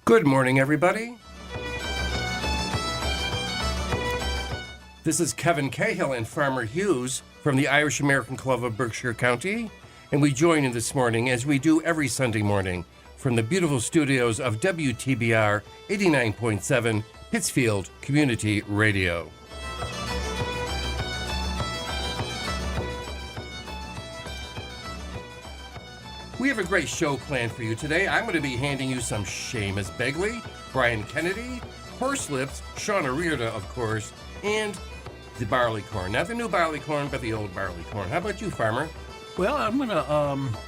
Good morning, everybody. This is Kevin Cahill and Farmer Hughes from the Irish American Club of Berkshire County, and we join you this morning as we do every Sunday morning from the beautiful studios of WTBR 89.7 Pittsfield Community Radio. We have a great show planned for you today. I'm going to be handing you some Seamus Begley, Brian Kennedy, Horse Lips, Shauna Rearda, of course, and the barley corn. Not the new barley corn, but the old barley corn. How about you, Farmer? Well, I'm going to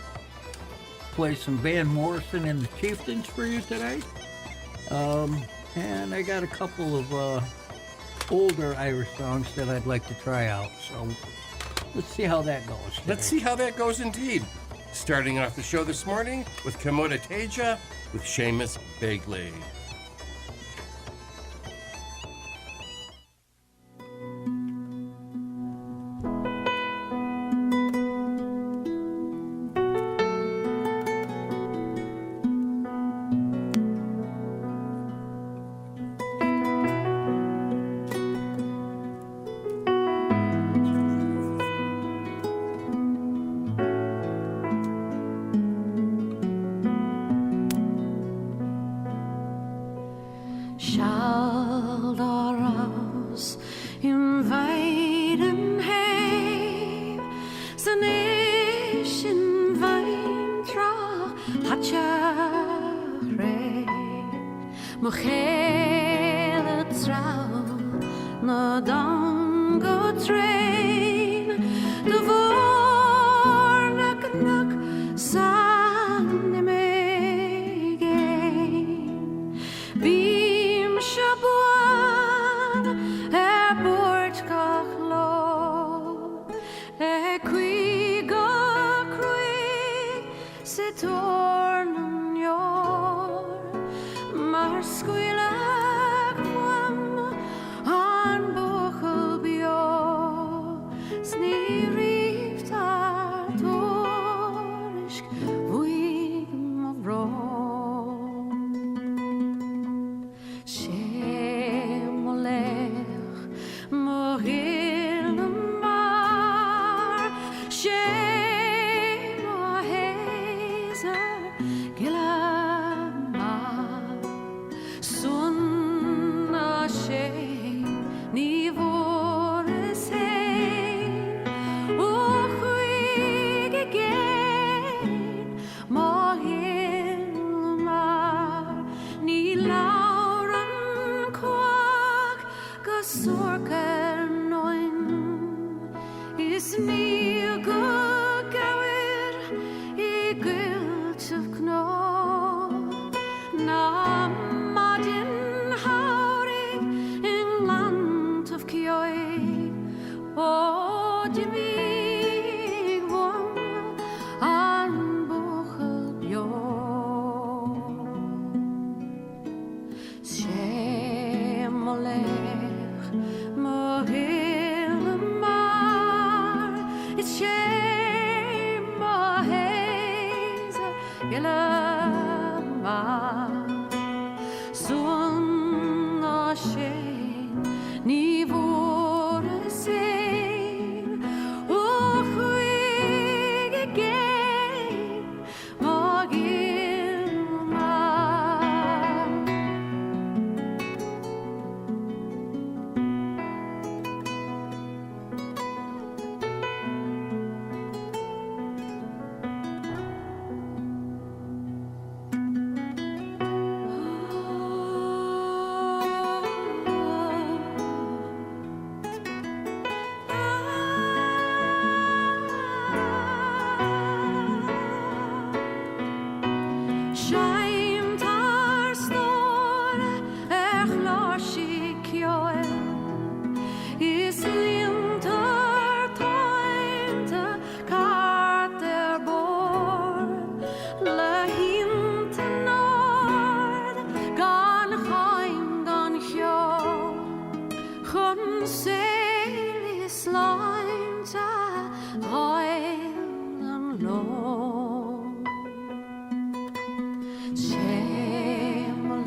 play some Van Morrison and the Chieftains for you today. And I got a couple of older Irish songs that I'd like to try out. So let's see how that goes today. Let's see how that goes indeed. Starting off the show this morning with Kamota Teja with Seamus Begley. Shame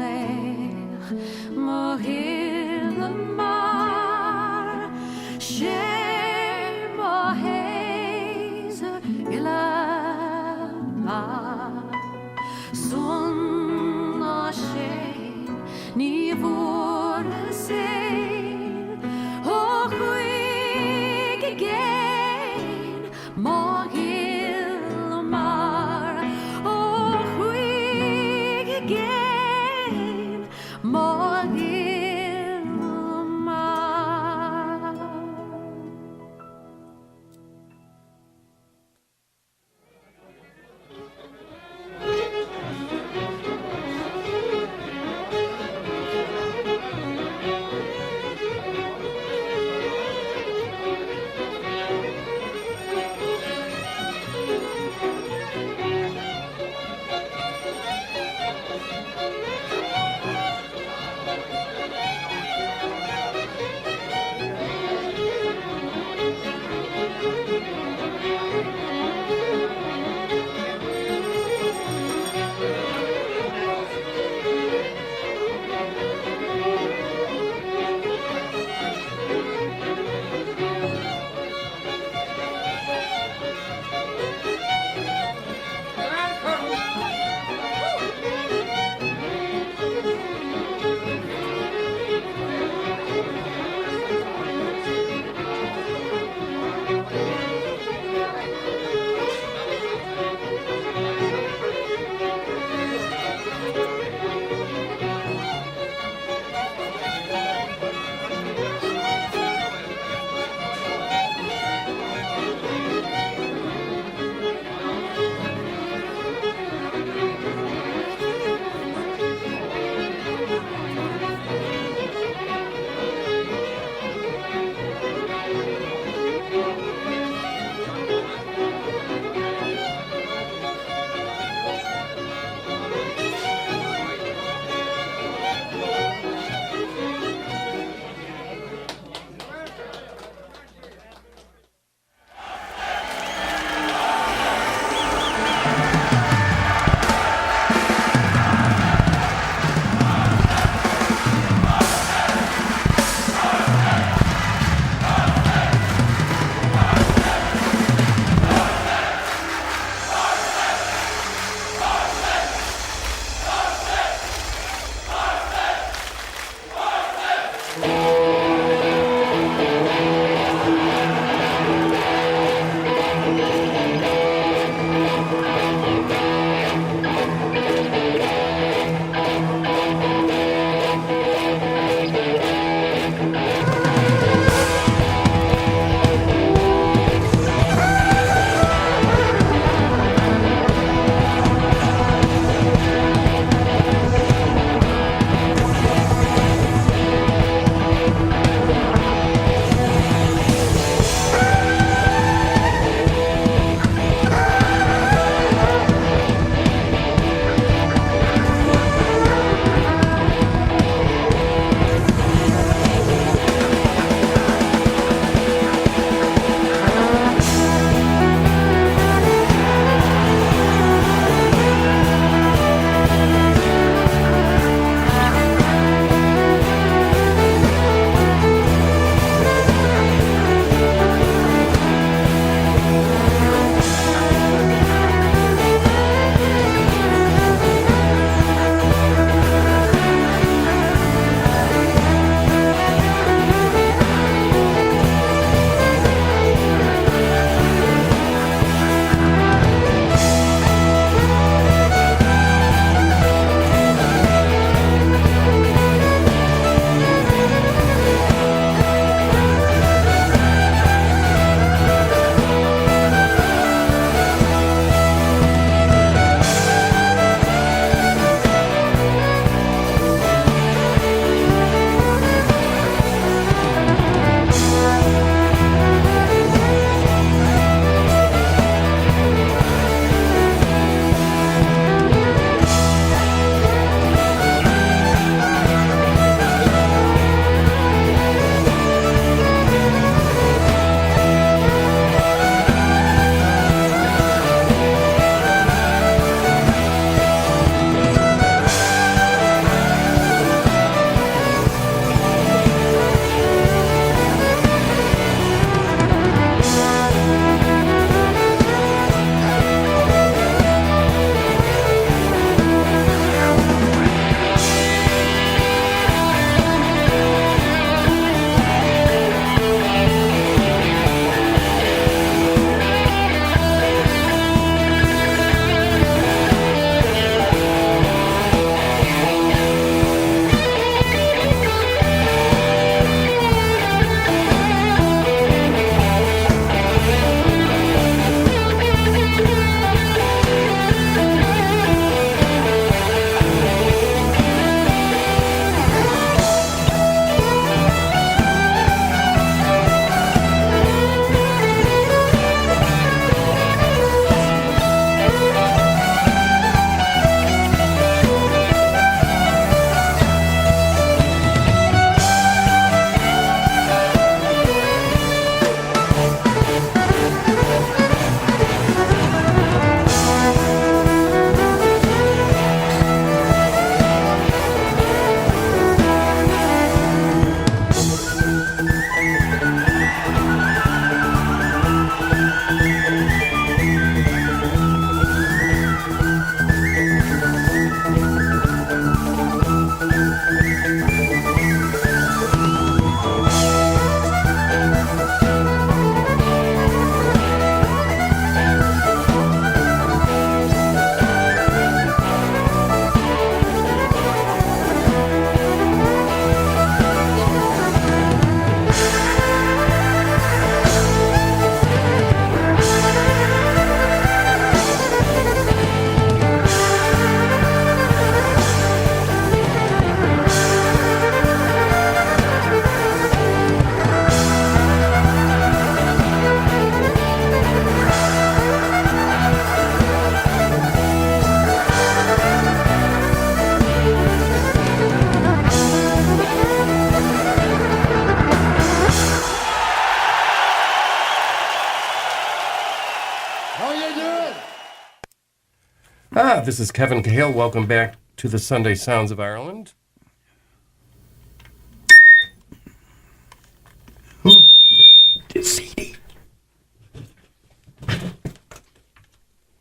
This is Kevin Cahill. Welcome back to the Sunday Sounds of Ireland.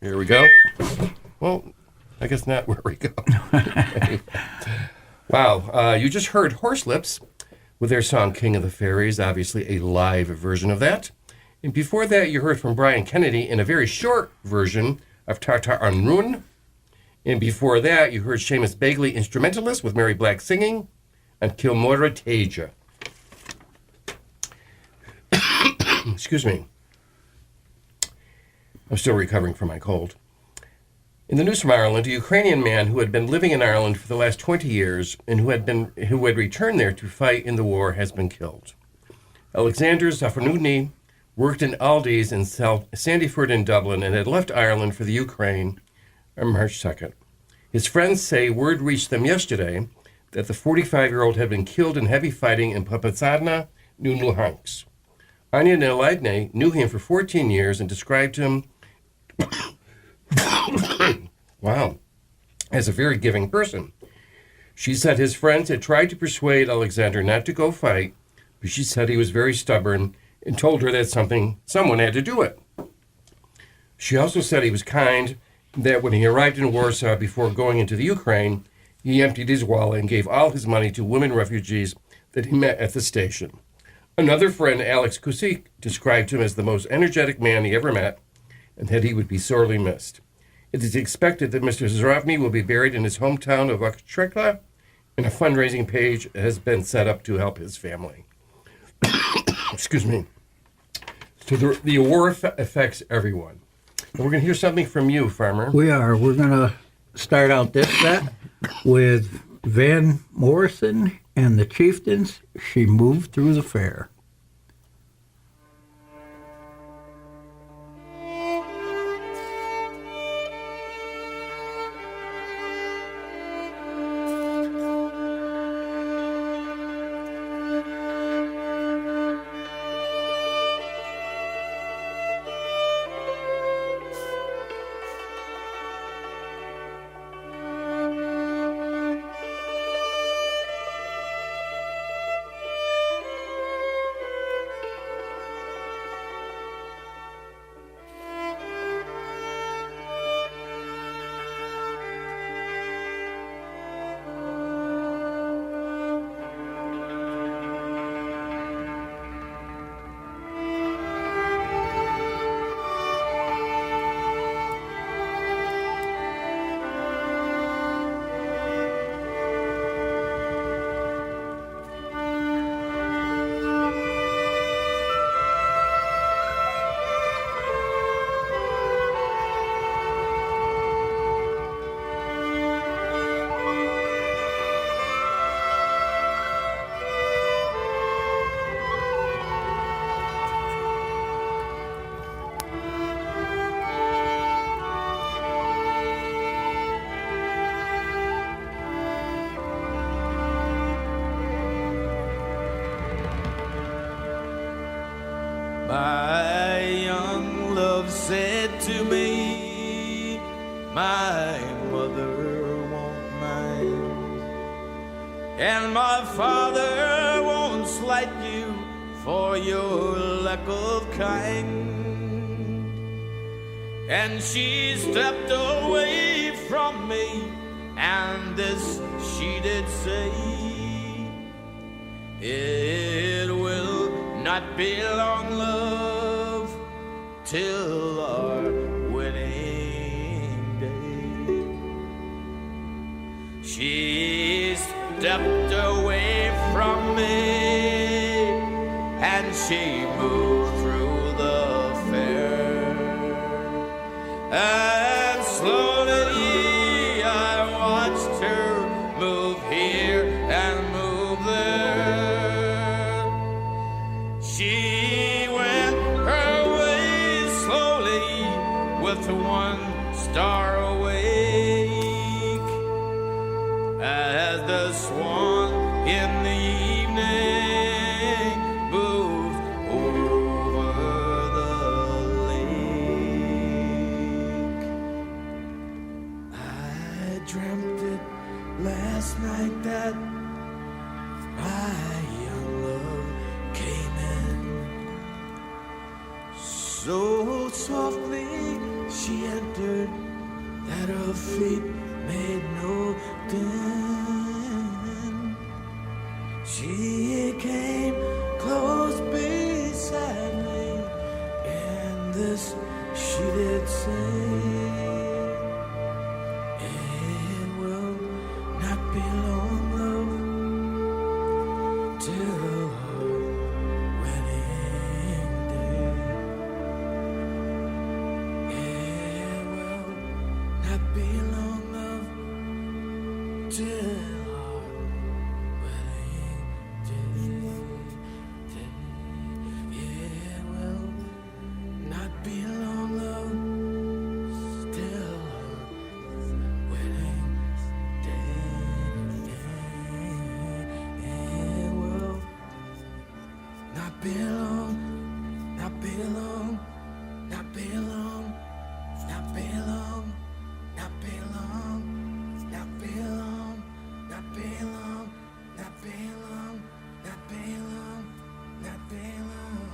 Here we go. Well, I guess not where we go. Wow. You just heard Horselips with their song King of the Fairies, obviously a live version of that. And before that, you heard from Brian Kennedy in a very short version of Tartar an Rún. And before that, you heard Seamus Bagley, instrumentalist, with Mary Black singing, and Kilmora Teja. Excuse me. I'm still recovering from my cold. In the news from Ireland, a Ukrainian man who had been living in Ireland for the last 20 years and who had returned there to fight in the war has been killed. Alexander Zafarnudny worked in Aldi's in Sandyford in Dublin and had left Ireland for the Ukraine on March 2nd. His friends say word reached them yesterday that the 45-year-old had been killed in heavy fighting in Popasna, New Luhansk. Anya Nelaidne knew him for 14 years and described him wow, as a very giving person. She said his friends had tried to persuade Alexander not to go fight, but she said he was very stubborn and told her that someone had to do it. She also said he was kind, that when he arrived in Warsaw before going into the Ukraine, he emptied his wallet and gave all his money to women refugees that he met at the station. Another friend, Alex Kusik, described him as the most energetic man he ever met and that he would be sorely missed. It is expected that Mr. Zravny will be buried in his hometown of Oktreka, and a fundraising page has been set up to help his family. Excuse me. So the war affects everyone. And we're going to hear something from you, Farmer. We are. We're going to start out this set with Van Morrison and the Chieftains. She moved through the fair. My young love said to me, my mother won't mind, and my father won't slight you for your lack of kind. And she stepped away from me, and this she did say, it will not be long, love, till our wedding day. She stepped away from me, and she moved through the fair. And slowly I watched her move here and move there. She went her way slowly with one star awake, as the swan in the evening moved over the lake. dreamt it last night that my young love came in. So softly she entered that her feet made no din. She came close beside me, and this she did say, it will not be long, love, till our wedding day. It will not be long, love, till our wedding day. It will not be long, love, till our wedding day. It will not be long, not be long, not be long, not be long, not be long, not be long, not be long, not be long, not be long, not be long.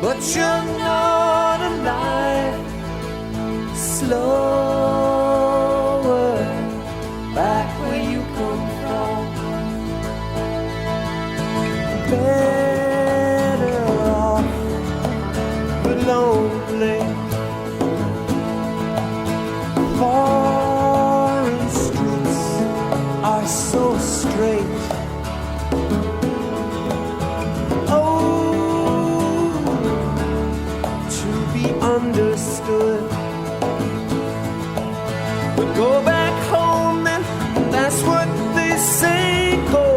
But you're not alive. Slower, back where you come from. Better off, but lonely. Foreign streets are so straight. Understood, but go back home and that's what they say. Go,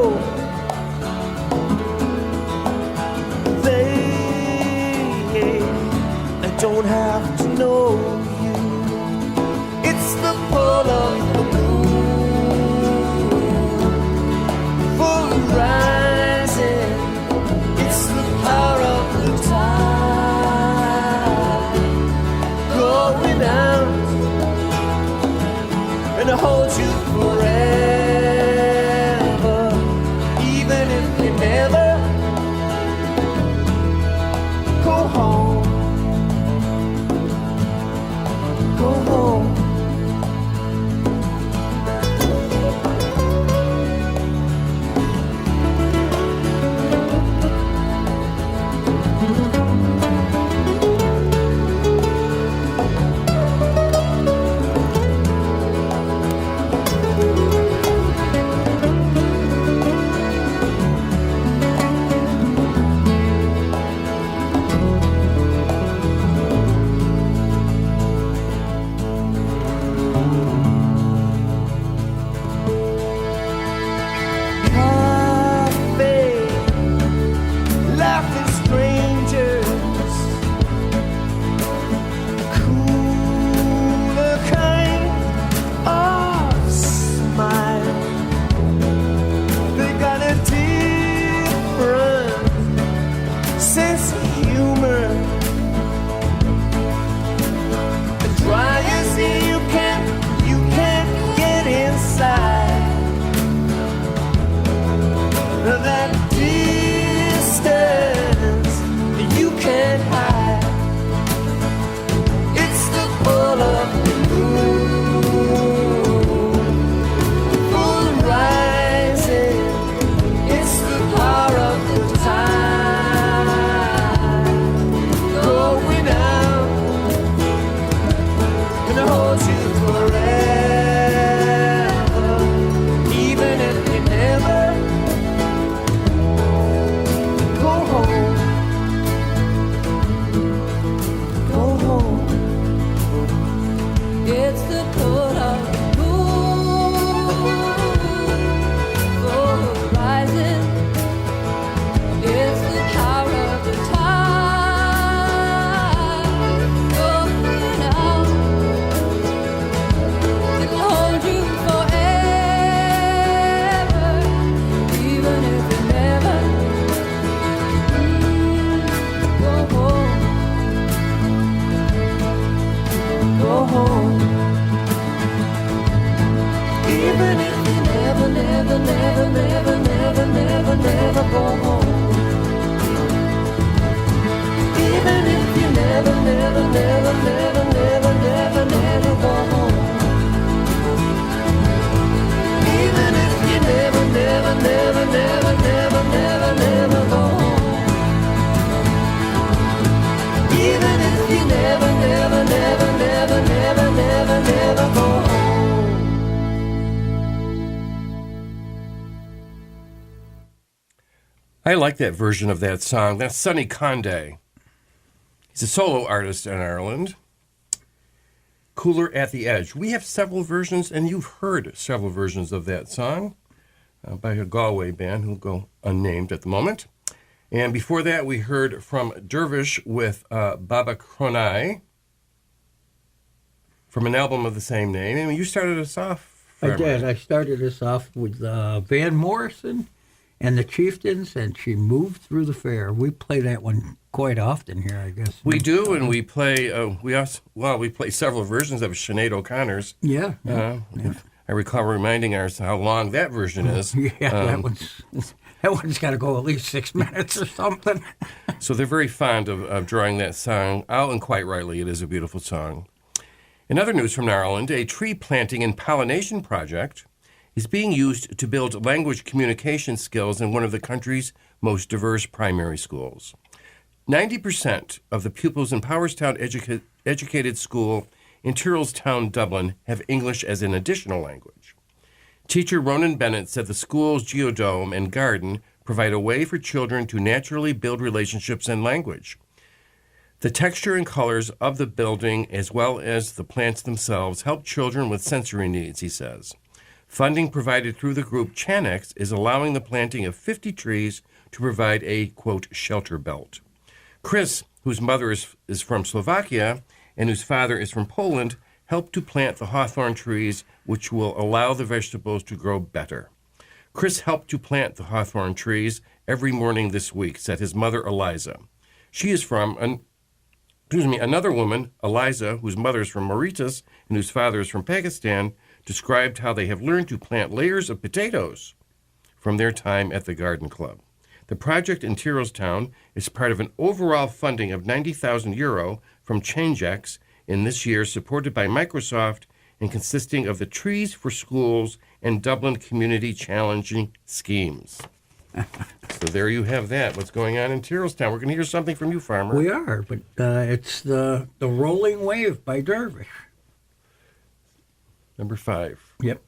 they don't have to know you. It's the pull of the moon for rising. It's the power of the tide going out and hold you forever, even if you never go home. Go home. I like that version of that song. That's Sonny Conde. He's a solo artist in Ireland. Cooler at the Edge. We have several versions, and you've heard several versions of that song by a Galway band who'll go unnamed at the moment. And before that, we heard from Dervish with Baba Cronai from an album of the same name. And you started us off. I did. I started us off with Van Morrison and the Chieftains, and She Moved Through the Fair. We play that one quite often here, I guess. We do, and we play. We play several versions of Sinead O'Connor's. Yeah. I recall reminding ourselves how long that version is. Yeah, that one's got to go at least 6 minutes or something. So they're very fond of drawing that song out, and quite rightly, it is a beautiful song. In other news from Ireland, a tree planting and pollination project is being used to build language communication skills in one of the country's most diverse primary schools. 90% of the pupils in Powerstown Educated School in Tyrrellstown, Dublin, have English as an additional language. Teacher Ronan Bennett said the school's geodome and garden provide a way for children to naturally build relationships and language. The texture and colors of the building, as well as the plants themselves, help children with sensory needs, he says. Funding provided through the group Chanex is allowing the planting of 50 trees to provide a, quote, shelter belt. Chris, whose mother is from Slovakia and whose father is from Poland, helped to plant the hawthorn trees, which will allow the vegetables to grow better. Chris helped to plant the hawthorn trees every morning this week, said his mother, Eliza. She is from another woman, Eliza, whose mother is from Mauritius and whose father is from Pakistan, described how they have learned to plant layers of potatoes from their time at the garden club. The project in Tyrrellstown is part of an overall funding of €90,000 from ChangeX in this year, supported by Microsoft and consisting of the Trees for Schools and Dublin Community Challenging Schemes. So there you have that, what's going on in Tyrrellstown. We're going to hear something from you, Farmer. We are, but it's the Rolling Wave by Dervish. Number 5. Yep.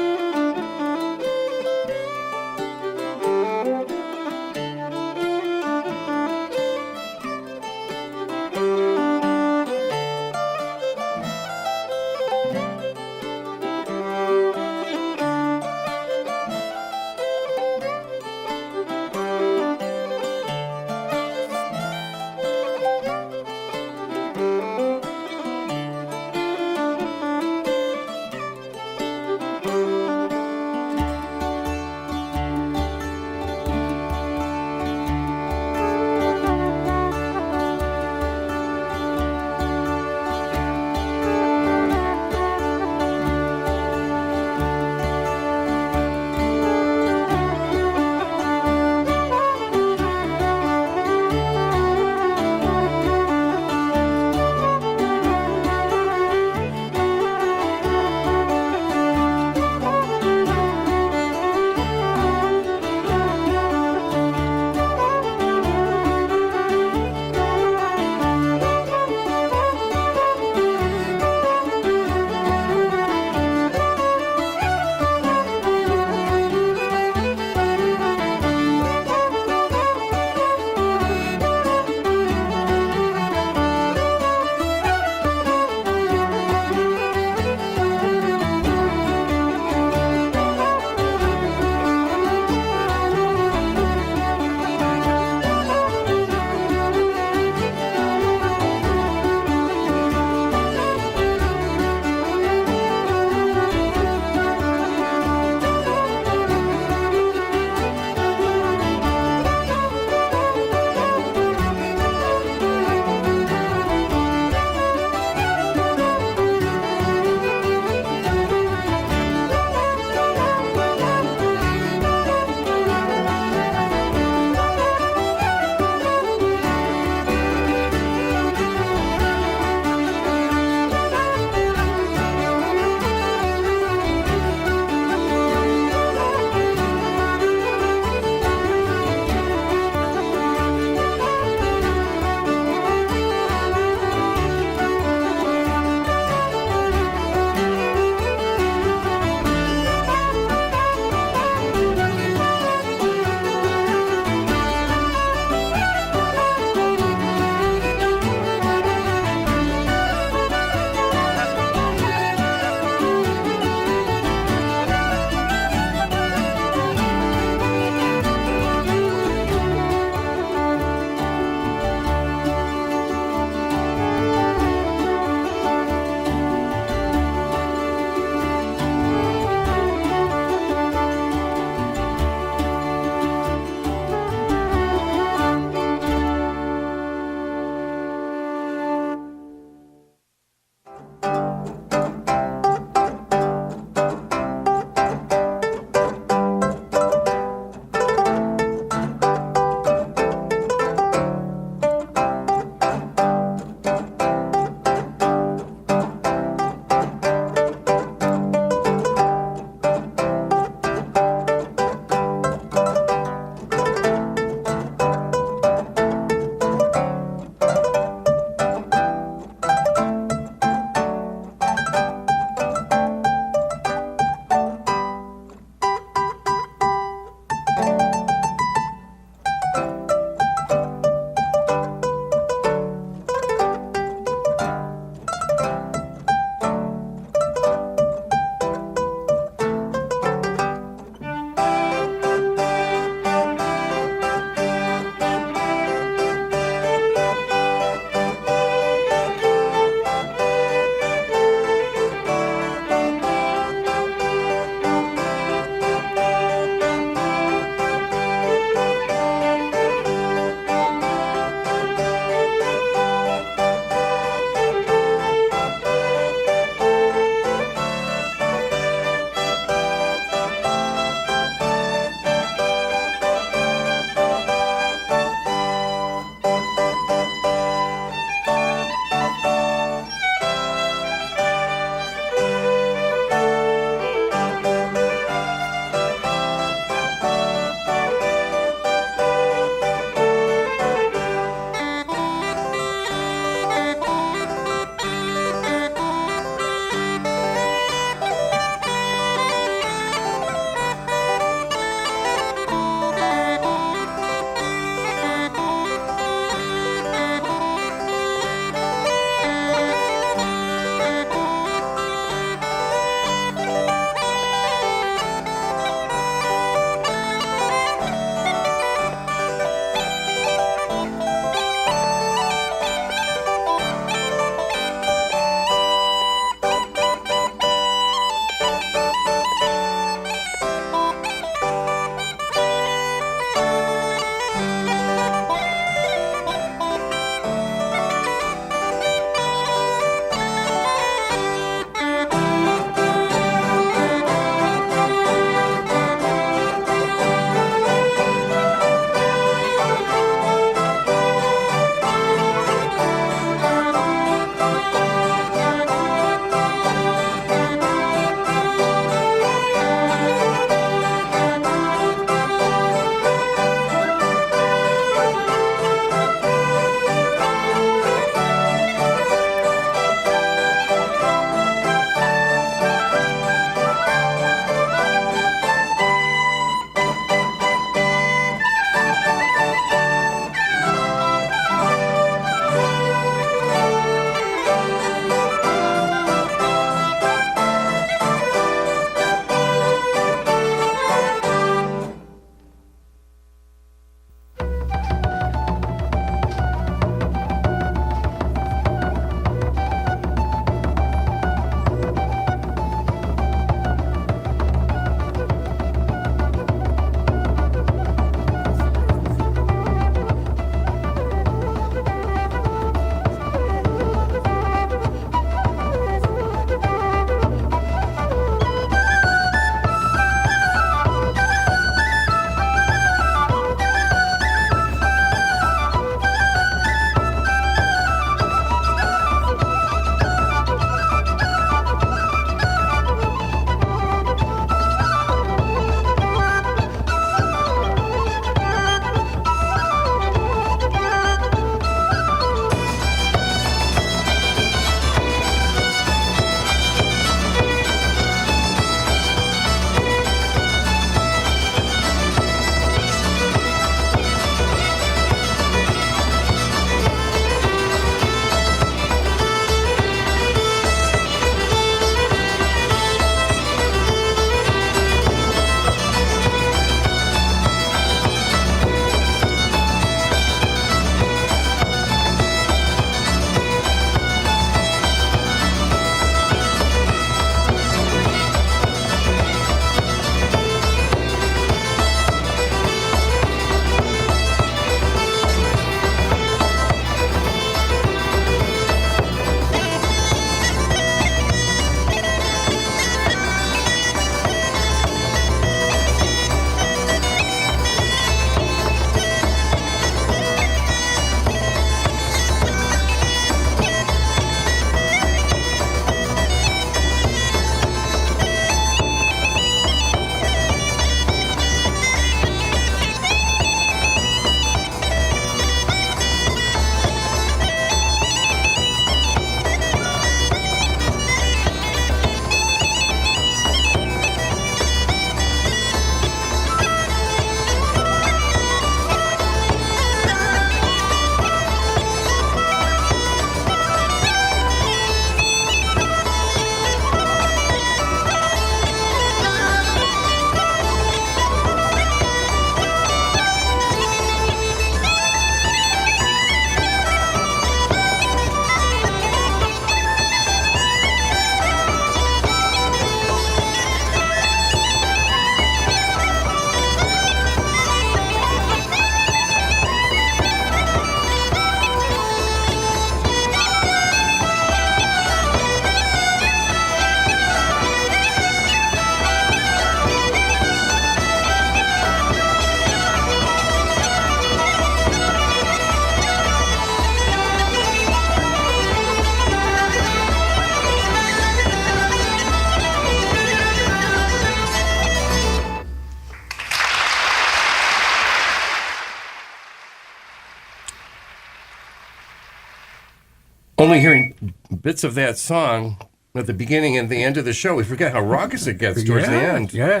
Only hearing bits of that song at the beginning and the end of the show. We forget how raucous it gets towards the end. Yeah,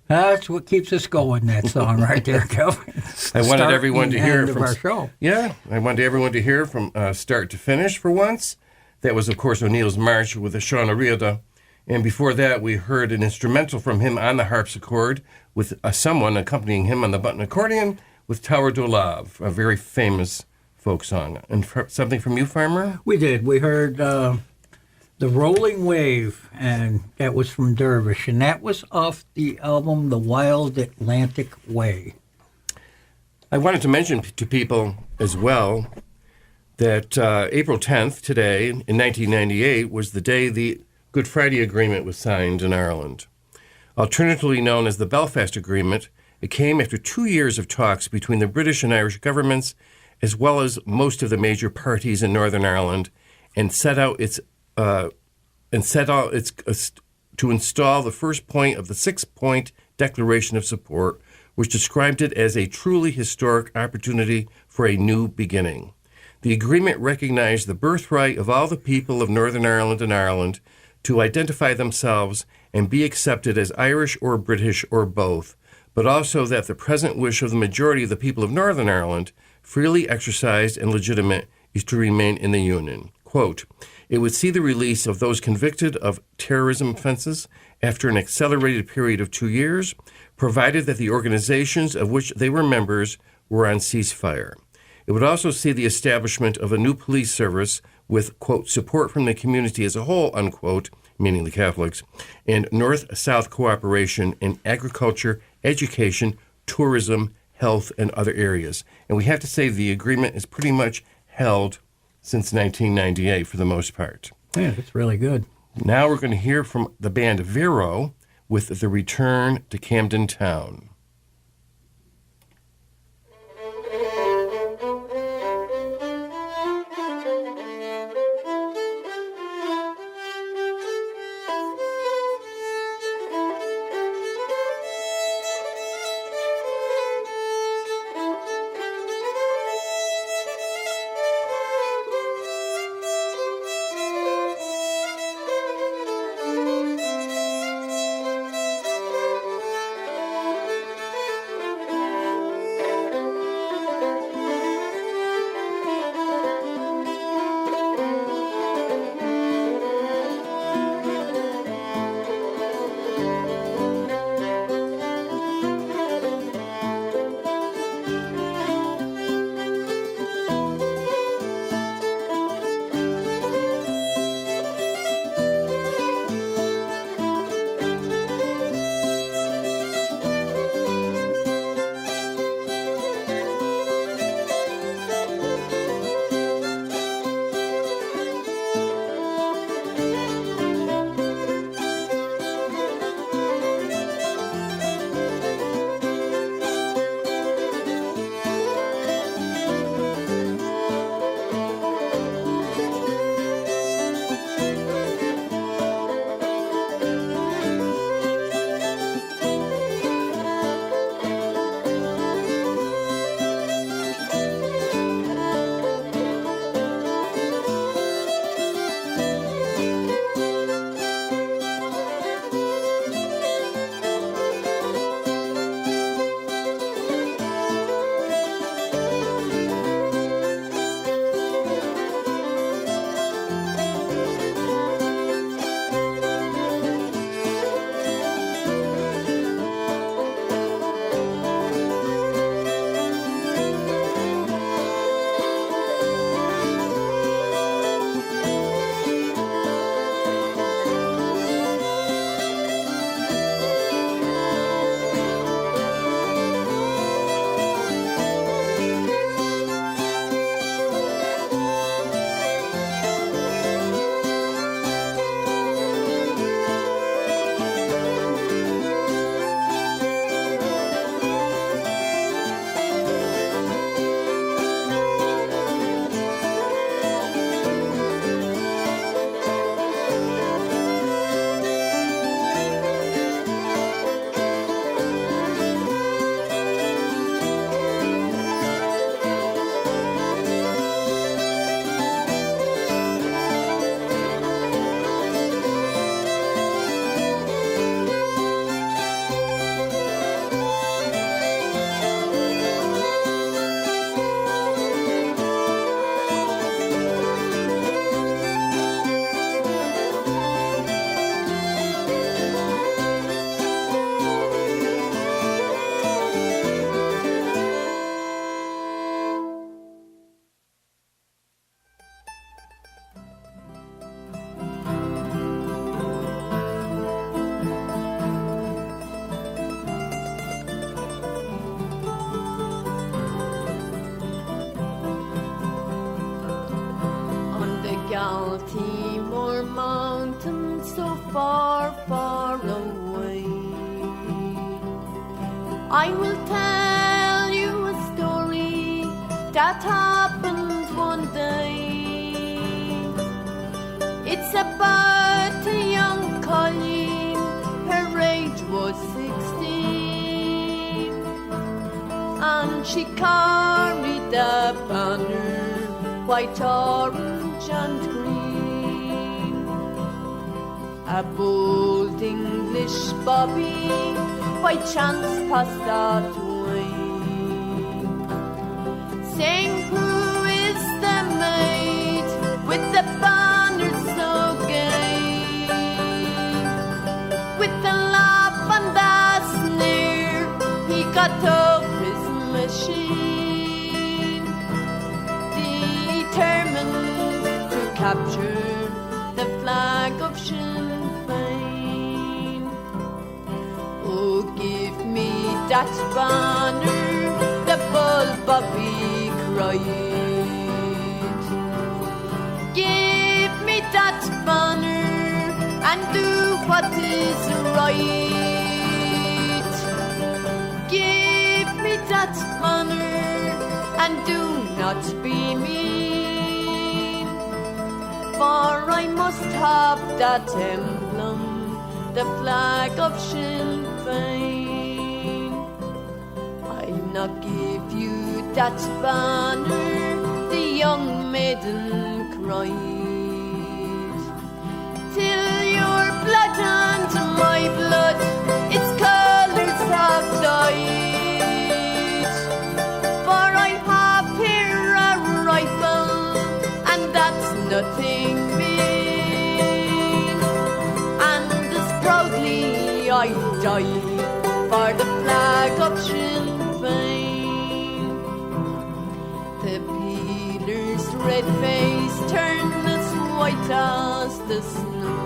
that's what keeps us going, that song right there, Kelvin. I wanted everyone to hear from our show. Yeah, I wanted everyone to hear from start to finish for once. That was, of course, O'Neill's March with the Sean Riada. And before that, we heard an instrumental from him on the harpsichord with someone accompanying him on the button accordion with Tower do Love, a very famous folk song. And something from you, Farmer? We did. We heard The Rolling Wave, and that was from Dervish, and that was off the album The Wild Atlantic Way. I wanted to mention to people as well that April 10th, today, in 1998, was the day the Good Friday Agreement was signed in Ireland. Alternatively known as the Belfast Agreement, it came after 2 years of talks between the British and Irish governments, as well as most of the major parties in Northern Ireland, and set out to install the first point of the 6-point Declaration of Support, which described it as a truly historic opportunity for a new beginning. The agreement recognized the birthright of all the people of Northern Ireland and Ireland to identify themselves and be accepted as Irish or British or both, but also that the present wish of the majority of the people of Northern Ireland, freely exercised and legitimate, is to remain in the Union. Quote, it would see the release of those convicted of terrorism offenses after an accelerated period of 2 years, provided that the organizations of which they were members were on ceasefire. It would also see the establishment of a new police service with, quote, support from the community as a whole, unquote, meaning the Catholics, and North-South cooperation in agriculture, education, tourism, health, and other areas. And we have to say the agreement is pretty much held since 1998 for the most part. Yeah, that's really good. Now we're going to hear from the band Vero with The Return to Camden Town. far, far away. I will tell you a story that happened one day. It's about a young colleen, her age was 16, and she carried a banner, white, orange and green. A bold English bobby by chance passed that way, saying, who is the maid with the banner so gay? With a laugh and a sneer, he got up his machine, determined to capture the flag of Sinn Féin. Oh, give me that banner, the bull bobby cried. Give me that banner and do what is right. Give me that banner and do not be mean, for I must have that emblem, the flag of Sinn Féin. I'll not give you that banner, the young maiden cried, till your blood and my blood, its colours have died. For I have here a rifle, and that's nothing mean, and as proudly I die for the flag of Sinn Féin. The peeler's red face turned as white as the snow.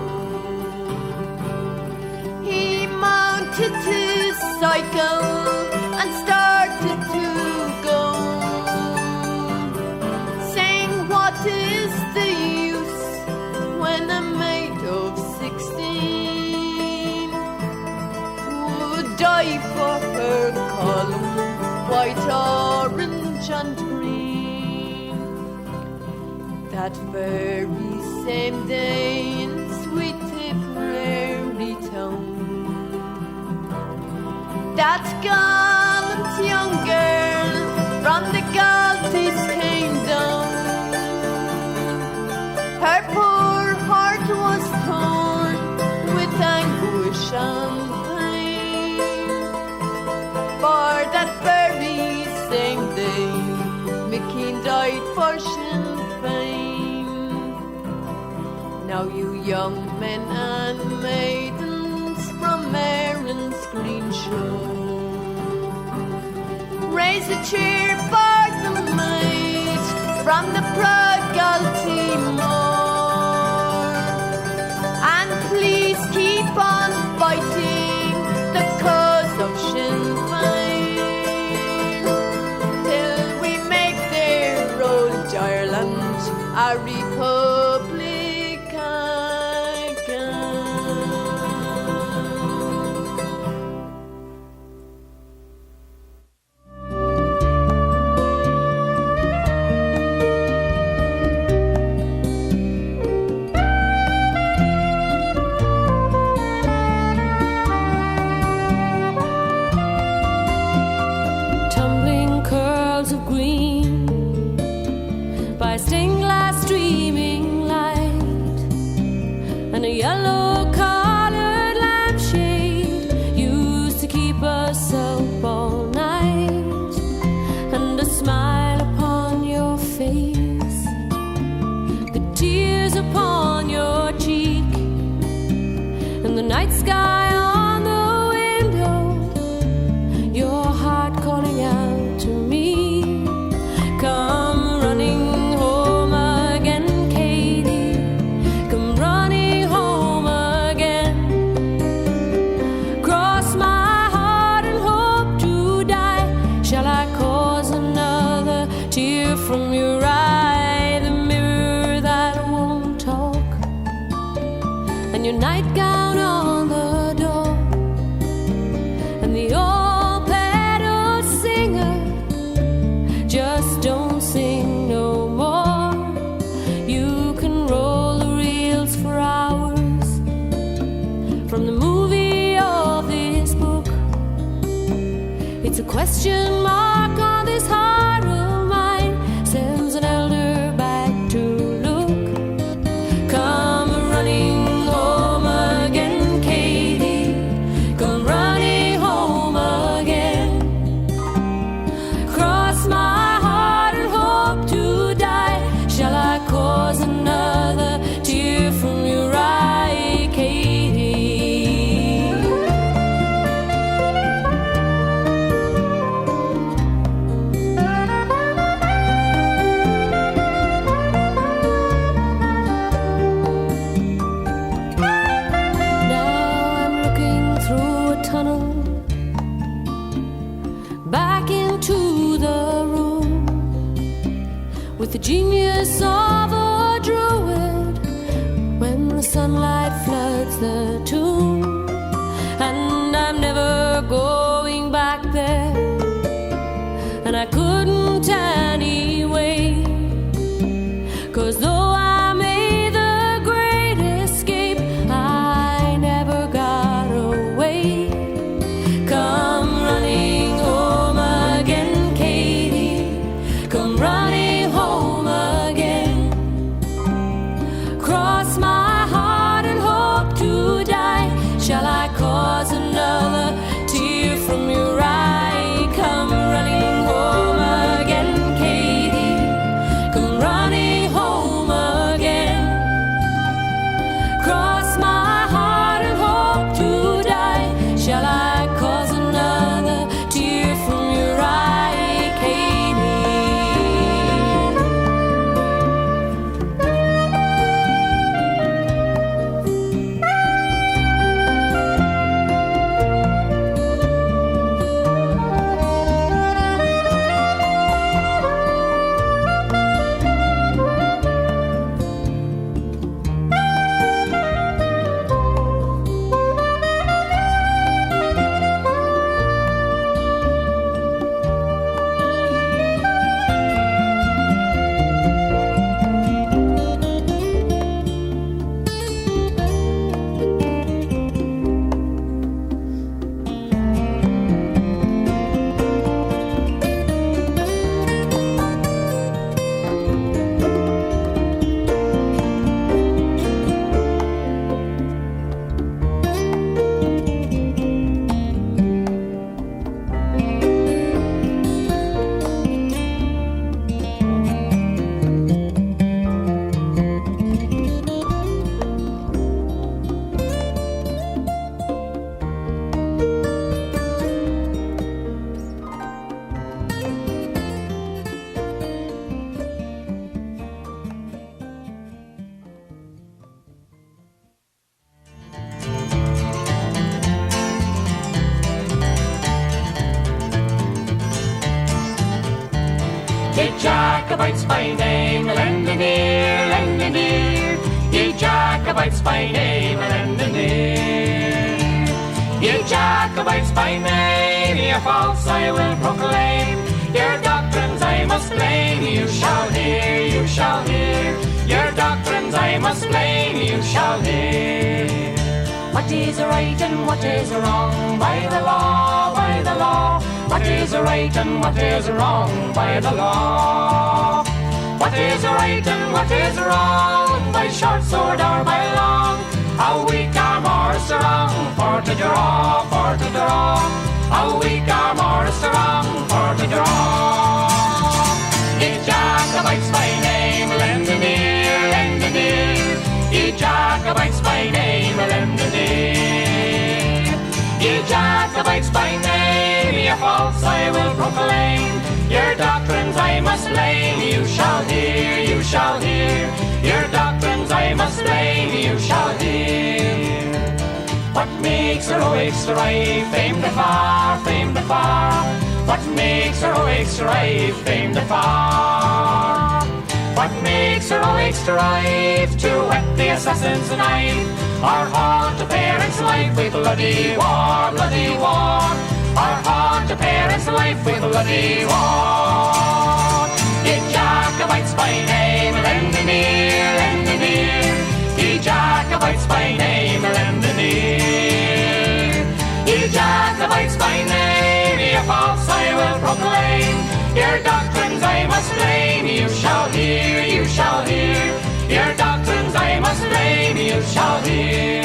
He mounted his cycle and started to go, saying, what is the use when a maid of 16 would die for her column, white, orange and green? That very same day in sweet Tipperary town, that gallant young girl from the Galties came down. Her poor heart was torn with anguish and pain, for that very same day McKean died for Sinn Féin. Now you young men and maidens from Erin's green shore, raise a cheer for the maid from the proud Galtee moor, and please keep on fighting the cause of Sinn Féin, till we make their old Ireland a republic again. Tumbling curls of green by stained glass streaming light, and a yellow-colored lampshade used to keep us up all night, and a smile upon your face, the tears upon your cheek, and the night sky on the window, your heart calling out to me. Come running home again, Katie. Come running home again. Cross my heart and hope to die. Shall I cause another tear from your eye? The mirror that won't talk, and your night nightgown on the door, and the old pedal singer just don't sing no more. You can roll the reels for hours from the movie of this book. It's a question mark on this heart of mine, sends an elder back to look. Come running home again, Katie, come running home again. Cross my heart and hope to die. Shall I cause another tear from your eye, Katie? Now I'm looking through a tunnel back into the room with the genius of a druid when the sunlight floods the tomb. And I'm never going back there, and I couldn't anyway, 'cause though I made the great escape, I never got away. Come running home again, Katie, come running home again. Cross my heart and hope to die. Shall I cause another tear from your eye? Come running home again, Katie, come running home again. Cross my heart and hope to die. Shall I cause another tear from your eye, Katie? Ye Jacobites by name, lend an ear, lend an ear. Ye Jacobites by name, lend an ear. Ye Jacobites by name, your faults I will proclaim. Your doctrines I must blame, you shall hear, you shall hear. Your doctrines I must blame, you shall hear. What is right and what is wrong by the law, by the law? What is right and what is wrong by the law? What is right and what is wrong by short sword or by long? How weak are more strong for to draw, for to draw. How weak are more strong for to draw. Ye Jacobites by name, lend an ear, lend an ear. Ye Jacobites by name, lend an ear. Ye Jacobites by name, your faults I will proclaim. Your doctrines I must blame, you shall hear, you shall hear. Your doctrines I must blame, you shall hear. What makes heroic strife, famed afar, famed afar? What makes heroic strife, famed afar? What makes heroics strive to whet the assassin's knife, or haunt a parent's life with bloody war, bloody war, or haunt a parent's life with bloody war. Ye Jacobites by name, lend an ear, lend an ear. Ye Jacobites by name, lend an ear. Ye Jacobites by name, your faults I will proclaim. Your doctrines I must blame, you shall hear, you shall hear. Your doctrines I must blame, you shall hear.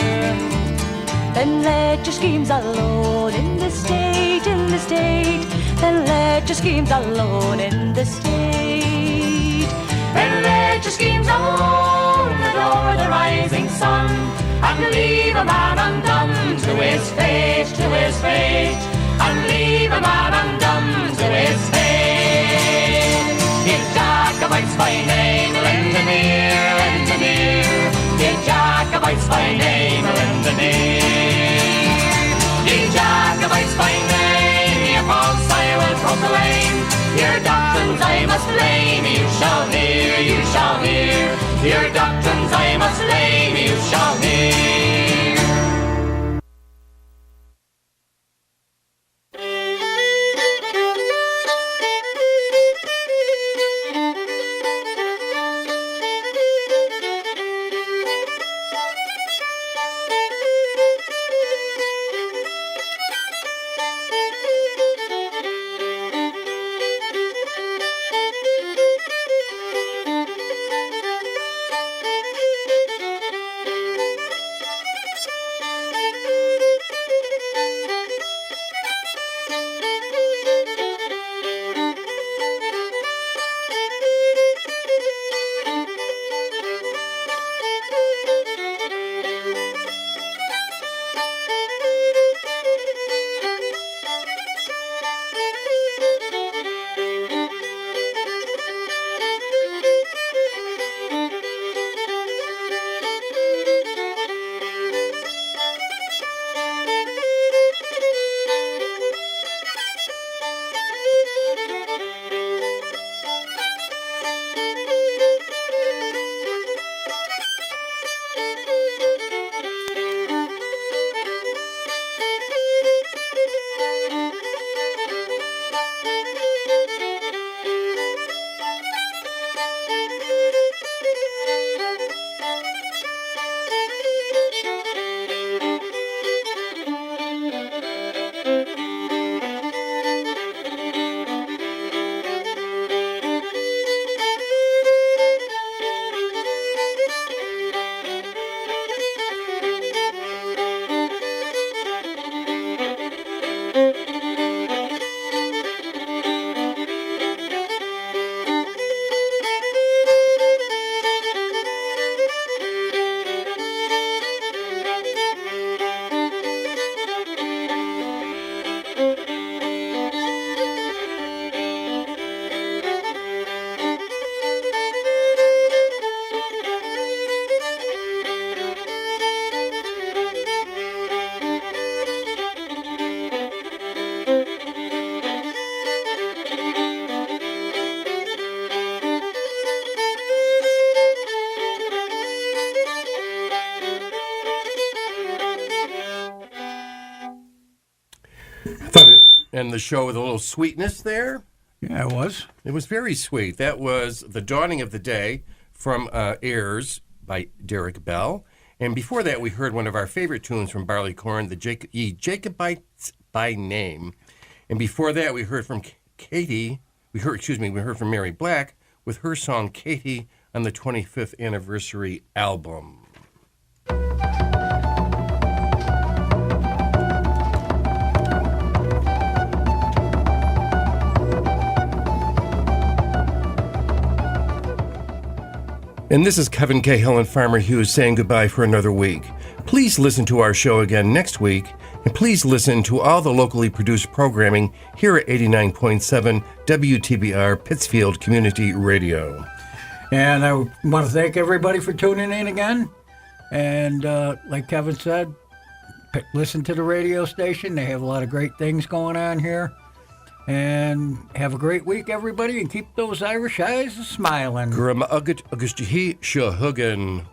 Then let your schemes alone in the state, in the state. Then let your schemes alone in the state. Then let your schemes alone adore the rising sun, and leave a man undone to his fate, to his fate, and leave a man undone to his fate. Ye Jacobites by name, lend an ear, lend an ear. Ye Jacobites by name, lend an ear. Ye Jacobites by name, your faults I will proclaim. Your doctrines I must blame, you shall hear, you shall hear. Your doctrines I must blame, you shall hear. And the show with a little sweetness there. Yeah, it was. It was very sweet. That was The Dawning of the Day from Airs by Derek Bell. And before that, we heard one of our favorite tunes from Barleycorn, Ye Jacobites by Name. And before that, we heard from Katie. We heard from Mary Black with her song Katie on the 25th anniversary album. And this is Kevin Cahill and Farmer Hughes saying goodbye for another week. Please listen to our show again next week, and please listen to all the locally produced programming here at 89.7 WTBR Pittsfield Community Radio. And I want to thank everybody for tuning in again. And like Kevin said, listen to the radio station. They have a lot of great things going on here. And have a great week, everybody, and keep those Irish eyes smiling. Grim Ugat Augusti Shahugan.